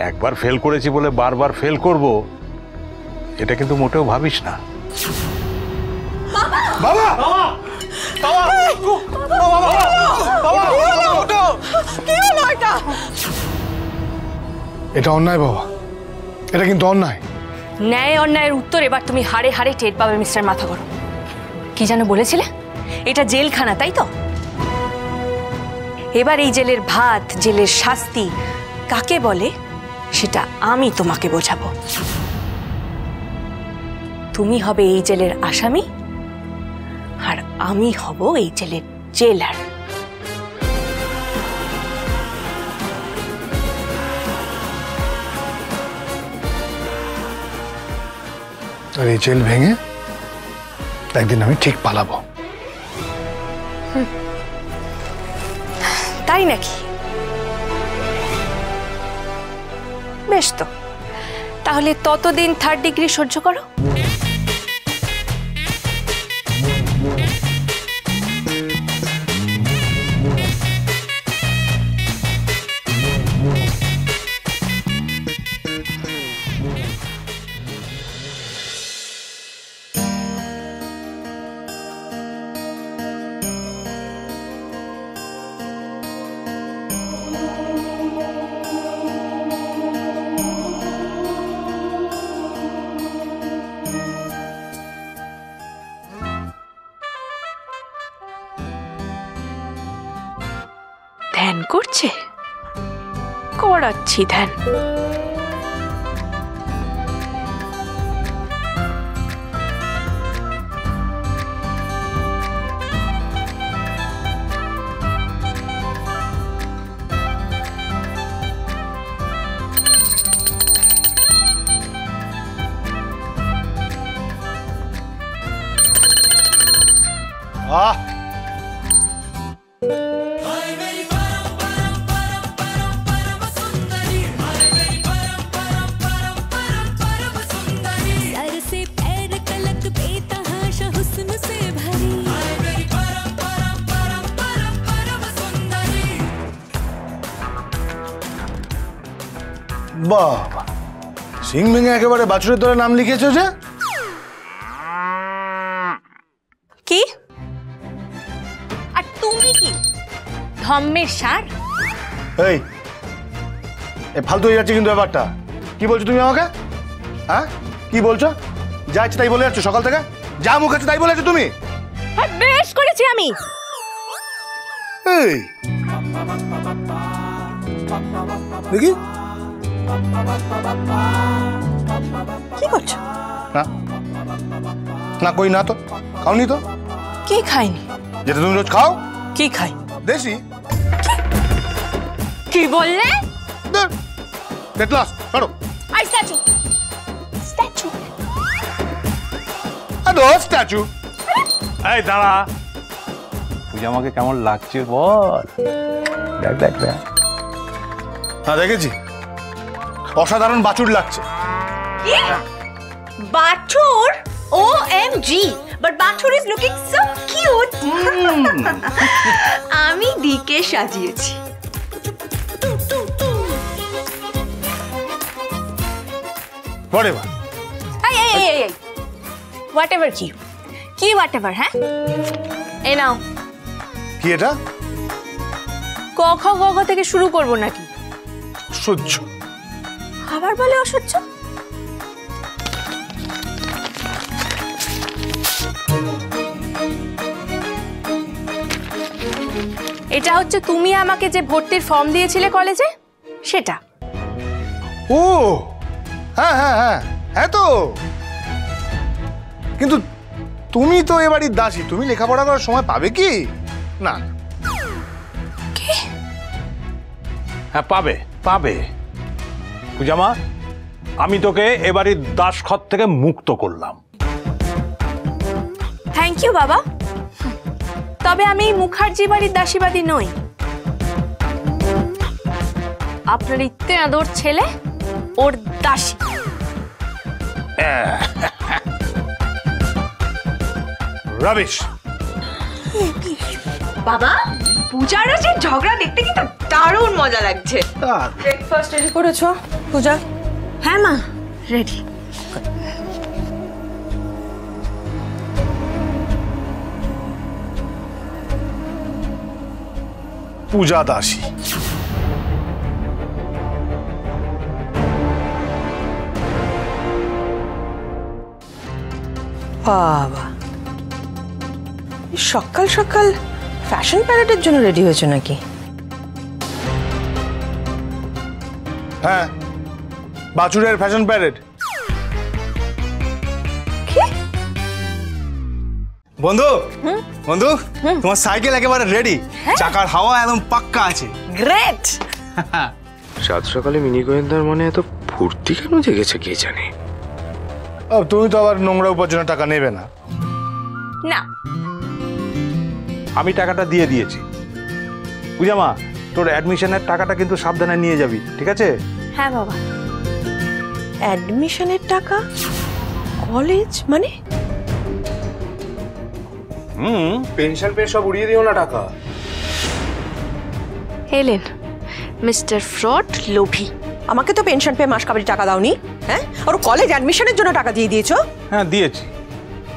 একবার ফেল করেছি বলে বারবার ফেল করব এটা কিন্তু মোটেও ভাবিস না। বাবা বাবা বাবা বাবা কি হলো এটা? এটা অন্যায় বাবা, এটা কিন্তু অন্যায়। ন্যায় অন্যায়ের উত্তর এবার তুমি হাড়ে হাড়ে টের পাবে মিস্টার মাথা গরম। কি যেন বলেছিলে? এটা জেলখানা, তাই তো? এবার এই জেলের ভাত, জেলের শাস্তি কাকে বলে সেটা আমি তোমাকে বোঝাবো। তুমি হবে এই জেলের আসামি আর আমি হব এই জেলের জেলার। আর এই জেল ভেঙে একদিন আমি ঠিক পালাবো। তাই নাকি? বেশ, তো তাহলে ততদিন 3rd ডিগ্রি সহ্য করো। ধ্যান করছে? করাচ্ছি ধ্যান। বাবা, সিং ভেঙে একেবারে বাছুরের দলে নাম লিখেছো যে? কি? আর তুমি কি ধম্মের সার? এই ফালতু হয়ে যাচ্ছে কিন্তু ব্যাপারটা। কি বলছো তুমি আমাকে? হ্যাঁ, কি বলছো? যা ইচ্ছে তাই বলে যাচ্ছ সকাল থেকে, যা মুখ আছে তাই বলেছো তুমি। বেশ করেছি আমি। এই দেখি কি করছো? না না, কই না তো, খাওনি তো। কি খাইনি? যেটা তুমি রোজ খাও। কি খাই? দেশি। কি বললে? দেখলাস, ছাড়ো। I statue. স্ট্যাচু? আদো স্ট্যাচু। এই দাঁড়া, তুই আমাকে কেমন লাগছে বল। দেখ দেখ দেখ। হ্যাঁ দেখেছি, অসাধারণ বাছুর লাগছে। বাছুর? OMG, but বাছুর is looking so cute. আমি দিকে সাজিয়েছি। Whatever. এই হোয়াটএভার কি? কি হোয়াটএভার? হ্যাঁ, এই নাও। কি এটা? ক খ গ ঘ থেকে শুরু করব নাকি? সহ্য। আবার বলে অসহ্য? এটা হচ্ছে তুমি আমাকে যে ভর্তির ফর্ম দিয়েছিলে কলেজে, সেটা। ও হ্যাঁ হ্যাঁ হ্যাঁ হ্যাঁ, তো কিন্তু তুমি তো এবারই দাসী, তুমি লেখাপড়া করার সময় পাবে কি? না। কি? হ্যাঁ পাবে পাবে। পূজামা, আমি তোকে এবারই দাসখত থেকে মুক্ত করলাম। থ্যাংক ইউ বাবা। তবে আমি মুখার্জি বাড়ির দাসীবাদী নই। আপনার ইত্তে আদর ছেলে ওর দাসী। রাবিশ। বাবা, পূজার যে ঝগড়া দেখতে কিন্তু দারুণ মজা লাগছে। ব্রেকফাস্ট রেডি করেছো পূজা? হ্যাঁ মা, রেডি। পূজা দাসী। বাবা, সকাল সকাল ফ্যাশন প্যারেডের জন্য রেডি হয়েছে নাকি? হ্যাঁ, বাছুরের ফ্যাশন প্যারেড। বন্ধু বন্ধু, তোমার সাইকেল একেবারে রেডি, চাকার হাওয়া একদম পাক্কা আছে। গ্রেট। সাত সকালে মিনি গোয়েন্দার মনে এত ফুর্তি কেন জেগেছে কে জানে। তুমি তো আবার নোংরা উপার্জনের টাকা নেবে না। না, আমি টাকাটা দিয়ে দিয়েছি। পূজা মা, তোর অ্যাডমিশনের টাকাটা কিন্তু সাবধানে নিয়ে যাবি, ঠিক আছে? হ্যাঁ বাবা। অ্যাডমিশনের টাকা? কলেজ মানে? পেনশন পেয়ে সব উড়িয়ে দিও না টাকা। এলেন মিস্টার ফ্রড লোভী। আমাকে তো পেনশন পেয়ে মাস কাবারি টাকা দাওনি, হ্যাঁ? ওর কলেজ অ্যাডমিশনের জন্য টাকা দিয়ে দিয়েছো? হ্যাঁ দিয়েছি,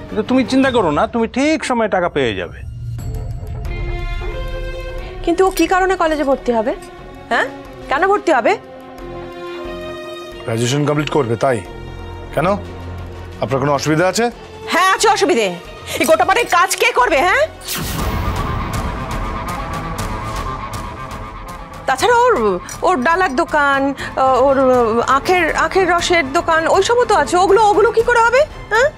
কিন্তু তুমি চিন্তা করো না, তুমি ঠিক সময়ে টাকা পেয়ে যাবে। কিন্তু ও কি কারণে কলেজে ভর্তি হবে? হ্যাঁ, কেন ভর্তি হবে? গ্র্যাজুয়েশন কমপ্লিট করবে তাই। কেন, আপনার কোনো অসুবিধা আছে? হ্যাঁ আছে অসুবিধে। এই গোটা পাটের কাজ কে করবে? হ্যাঁ, তাছাড়া ওর ডালার দোকান, ওর আখের রসের দোকান, ওইসবও তো আছে। ওগুলো কি করে হবে? হ্যাঁ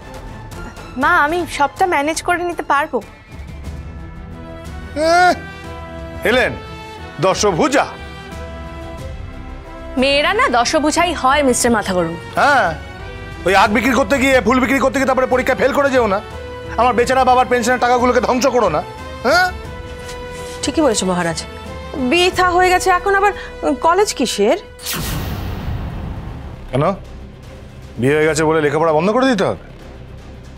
মা, আমি সবটা ম্যানেজ করে নিতে পারবো। এলেন দশভুজা। মেয়েরা না দশভুজাই হয় মিস্টার মাথা গরম। হ্যাঁ, ওই আখ বিক্রি করতে গিয়ে, ফুল বিক্রি করতে গিয়ে তারপরে পরীক্ষা ফেল করে যেও না। আমার বেচারা বাবার পেনশনের টাকাগুলোকে ধ্বংস করো না। হ্যাঁ, ঠিকই বলেছো মহারাজ। বিয়ে থা হয়ে গেছে, এখন আবার কলেজ কিসের? কেন, বিয়ে হয়ে গেছে বলে লেখাপড়া বন্ধ করে দিতে হবে?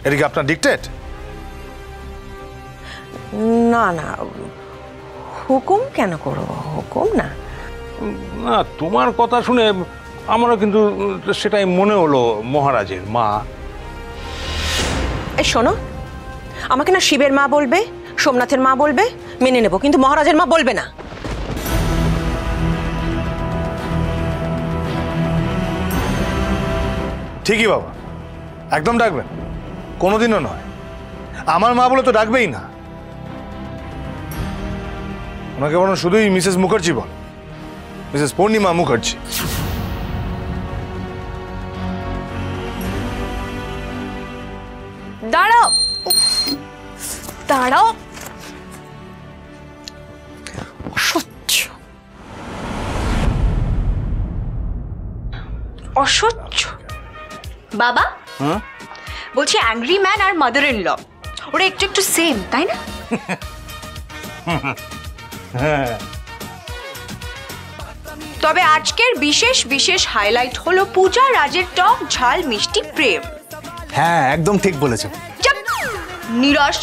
এদিকে আপনার ডিকটেট? না না, হুকুম কেন করবো? হুকুম না। না, তোমার কথা শুনে আমারও কিন্তু সেটাই মনে হলো মহারাজের মা। এই শোনো, আমাকে না শিবের মা বলবে, সোমনাথের মা বলবে, মেনে নেবো, কিন্তু মহারাজের মা বলবে না। ঠিকই বাবা, একদম ডাকবেন, কোনোদিনও নয়। আমার মা বলে তো ডাকবেই না। ওনাকে বলুন শুধুই মিসেস মুখার্জি বল, মিসেস পূর্ণিমা মুখার্জি। দাঁড়াও, দাঁড়াও। অসহ্য, অসহ্য। বাবা, বলছি অ্যাংরি ম্যান আর মাদার ইন ল ওরা একটু একটু সেম, তাই না? তবে আজকের বিশেষ বিশেষ হাইলাইট হলো পূজা রাজের টক ঝাল মিষ্টি প্রেম। হ্যাঁ, একদম ঠিক বলেছো। চাপ, নিরস।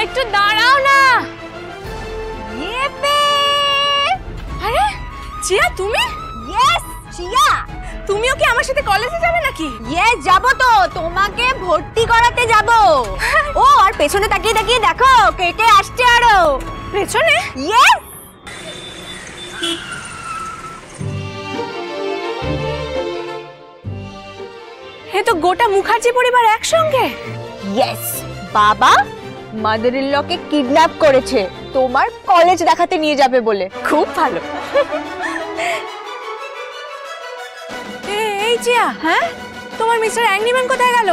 একটু দাঁড়াও না। আরে চিয়া, তুমি? Yes, chia. তুমিও কি আমার সাথে কলেজে যাবে নাকি? ইয়েস, যাব তো, তোমাকে ভর্তি করাতে যাব। ও, আর পেছনে তাকিয়ে তাকিয়ে দেখো কে কে আসছে আরো। পেছনে? ইয়েস। এ তো গোটা মুখার্জি পরিবার একসঙ্গে। ইয়েস, বাবা মাদার ইন লকে কিডন্যাপ করেছে তোমার কলেজ দেখাতে নিয়ে যাবে বলে। খুব ভালো। এই চিয়া, হ্যাঁ, তোমার মিস্টার অ্যাংরি ম্যান কোথায় গেল?